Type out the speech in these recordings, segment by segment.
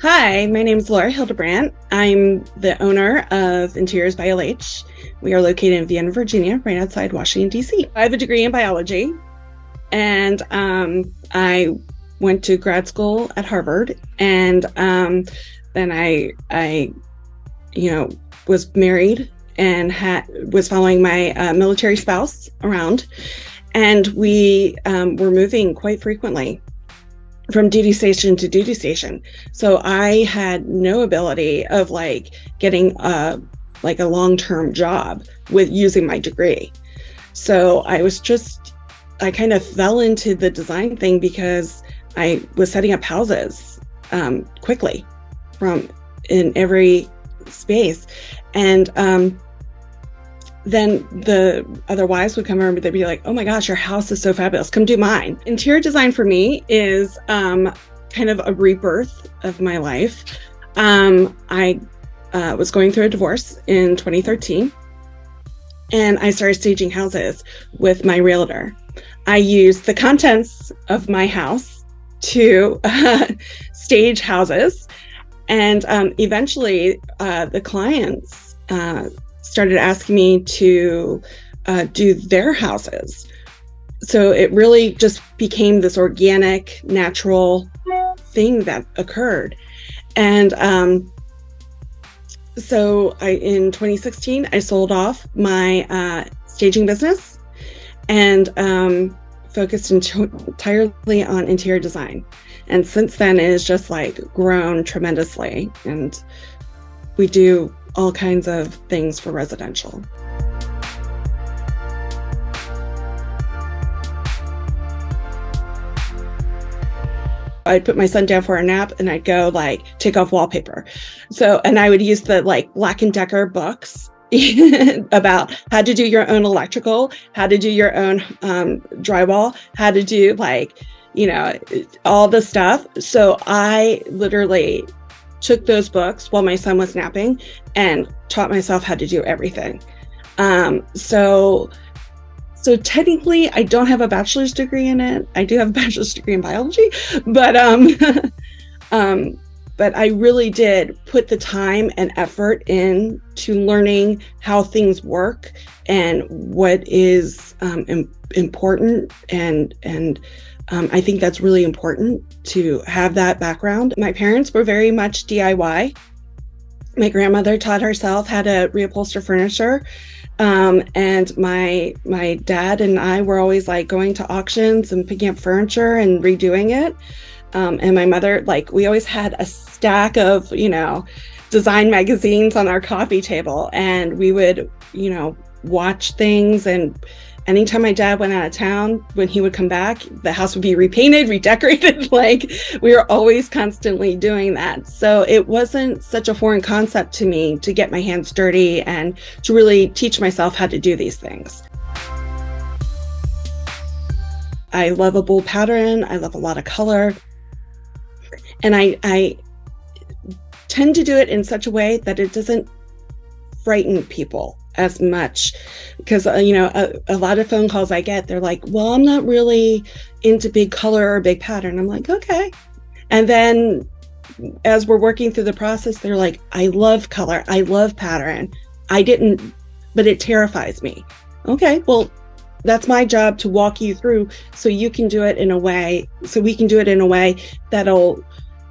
Hi, my name is Laura Hildebrandt. I'm the owner of Interiors by LH. We are located in Vienna, Virginia, right outside Washington, D.C. I have a degree in biology, and I went to grad school at Harvard, and then I was married and was following my military spouse around, and we were moving quite frequently from duty station to duty station. So I had no ability of getting a long-term job with using my degree. So I kind of fell into the design thing because I was setting up houses quickly in every space. And then the other wives would come over and they'd be like, "Oh my gosh, your house is so fabulous. Come do mine." Interior design for me is kind of a rebirth of my life. I was going through a divorce in 2013, and I started staging houses with my realtor. I used the contents of my house to stage houses, and eventually the clients started asking me to do their houses. So it really just became this organic, natural thing that occurred. And in 2016, I sold off my staging business and focused entirely on interior design. And since then, it has just grown tremendously. And we do all kinds of things for residential. I'd put my son down for a nap and I'd go take off wallpaper. And I would use the Black & Decker books about how to do your own electrical, how to do your own drywall, how to do all the stuff. So I literally took those books while my son was napping and taught myself how to do everything. So technically I don't have a bachelor's degree in it. I do have a bachelor's degree in biology, but I really did put the time and effort into learning how things work and what is important, and I think that's really important to have that background. My parents were very much DIY. My grandmother taught herself how to reupholster furniture. And my dad and I were always going to auctions and picking up furniture and redoing it. And my mother, we always had a stack of, design magazines on our coffee table, and we would, watch things. And anytime my dad went out of town, when he would come back, the house would be repainted, redecorated. We were always constantly doing that. So it wasn't such a foreign concept to me to get my hands dirty and to really teach myself how to do these things. I love a bold pattern. I love a lot of color. And I tend to do it in such a way that it doesn't frighten people as much, because a lot of phone calls I get, they're like, "Well, I'm not really into big color or big pattern." I'm like, "Okay." And then as we're working through the process, they're like, "I love color, I love pattern. But it terrifies me." Okay, well, that's my job to walk you through so you can do it in a way, so we can do it in a way that'll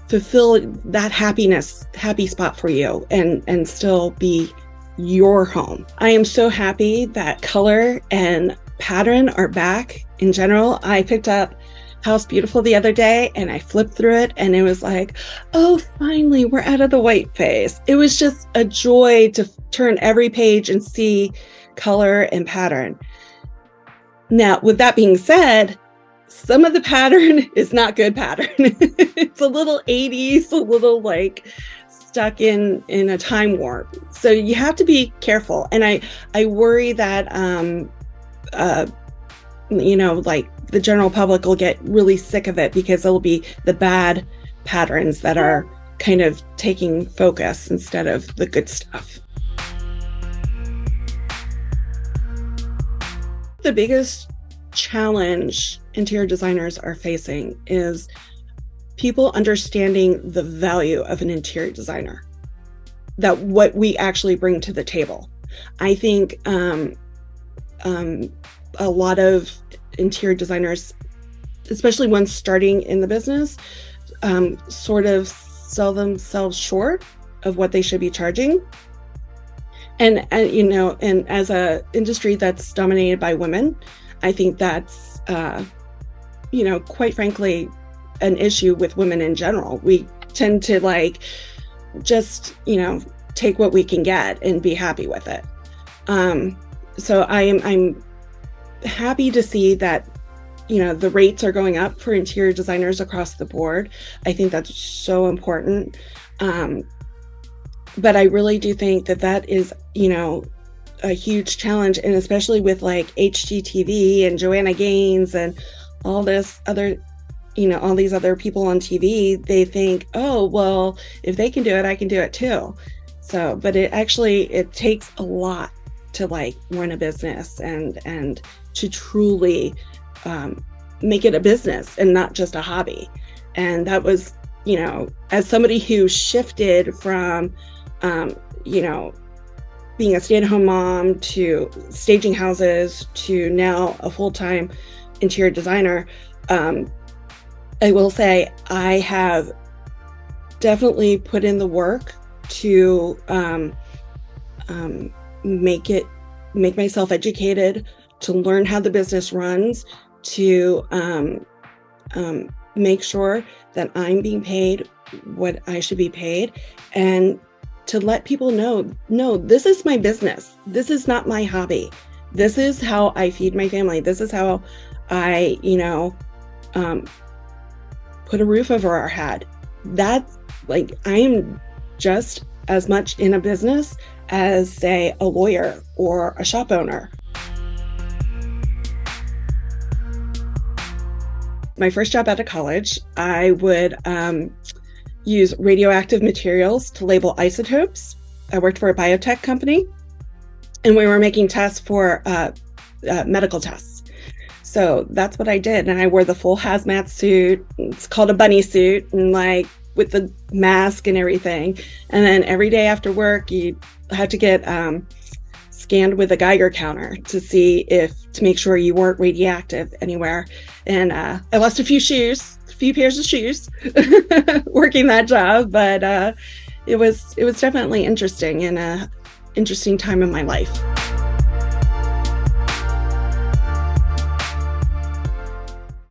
fulfill that happy spot for you and still be your home. I am so happy that color and pattern are back in general. I picked up House Beautiful the other day and I flipped through it and it was like, oh, finally, we're out of the white phase. It was just a joy to turn every page and see color and pattern. Now, with that being said, some of the pattern is not good pattern. It's a little 80s, a little stuck in a time warp. So you have to be careful. And I worry that, the general public will get really sick of it because it'll be the bad patterns that are kind of taking focus instead of the good stuff. The biggest challenge interior designers are facing is people understanding the value of an interior designer, that what we actually bring to the table. I think a lot of interior designers, especially ones starting in the business, sort of sell themselves short of what they should be charging. And as a industry that's dominated by women, I think that's, quite frankly, an issue with women in general. We tend to just, take what we can get and be happy with it. So I'm happy to see that, the rates are going up for interior designers across the board. I think that's so important. But I really do think that is, a huge challenge, and especially with HGTV and Joanna Gaines and all this other, all these other people on TV, they think, oh, well, if they can do it, I can do it too. So, but it takes a lot to run a business and to truly make it a business and not just a hobby. And that was, as somebody who shifted from, being a stay-at-home mom to staging houses to now a full-time interior designer, I will say I have definitely put in the work to make myself educated, to learn how the business runs, to make sure that I'm being paid what I should be paid, and to let people know, no, this is my business. This is not my hobby. This is how I feed my family. This is how I, put a roof over our head. That's I am just as much in a business as, say, a lawyer or a shop owner. My first job out of college, I would use radioactive materials to label isotopes. I worked for a biotech company, and we were making tests for medical tests. So that's what I did. And I wore the full hazmat suit. It's called a bunny suit, and with the mask and everything. And then every day after work, you had to get scanned with a Geiger counter to make sure you weren't radioactive anywhere. And I lost a few pairs of shoes working that job, but it was definitely interesting and a interesting time in my life.